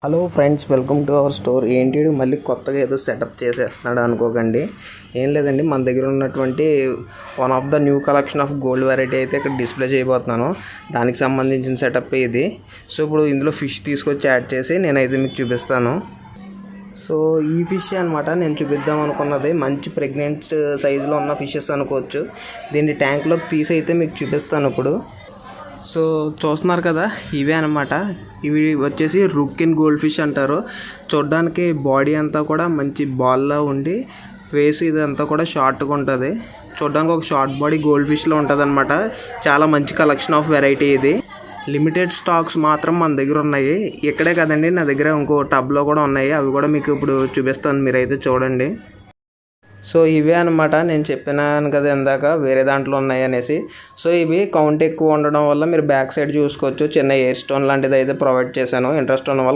Hello friends, welcome to our store. ఏంటి మళ్ళీ కొత్తగా ఏదో సెటప్ చేసేస్తున్నాడు అనుకోకండి. ఏం లేదండి, మన దగ్గర ఉన్నటువంటి one of the new collection of gold variety అయితే ఇక్కడ డిస్ప్లే చేయబోతున్నాను. దానికి సంబంధించిన సెటప్ ఇది. సో ఇప్పుడు ఇందులో ఫిష్ తీసుకొచ్చి యాడ్ చేసి నేనైతే మీకు చూపిస్తాను. సో ఈ ఫిష్ అనమాట నేను చూపిద్దాం అనుకున్నది. మంచి ప్రెగ్నెంట్ సైజులో ఉన్న ఫిషెస్ అనుకోవచ్చు. దీన్ని ట్యాంక్లోకి తీసి అయితే మీకు చూపిస్తాను ఇప్పుడు. సో చూస్తున్నారు కదా, ఇవే అనమాట. ఇవి వచ్చేసి రుక్కిన్ గోల్డ్ ఫిష్ అంటారు. చూడడానికి బాడీ అంతా కూడా మంచి బాల్లా ఉండి ఫేస్ ఇదంతా కూడా షార్ట్గా ఉంటుంది. చూడడానికి ఒక షార్ట్ బాడీ గోల్డ్ ఫిష్లో ఉంటుంది అనమాట. చాలా మంచి కలెక్షన్ ఆఫ్ వెరైటీ ఇది. లిమిటెడ్ స్టాక్స్ మాత్రం మన దగ్గర ఉన్నాయి. ఇక్కడే కదండి, నా దగ్గర ఇంకో టబ్లో కూడా ఉన్నాయి. అవి కూడా మీకు ఇప్పుడు చూపిస్తాను, మీరైతే చూడండి. సో ఇవే అనమాట, నేను చెప్పినాను కదా ఇందాక వేరే దాంట్లో ఉన్నాయి అనేసి. సో ఇవి కౌంట్ ఎక్కువ ఉండడం వల్ల మీరు బ్యాక్ సైడ్ చూసుకోవచ్చు. చిన్న ఎయిర్ స్టోన్ లాంటిది అయితే ప్రొవైడ్ చేశాను. ఇంట్రెస్ట్ ఉన్న వాళ్ళు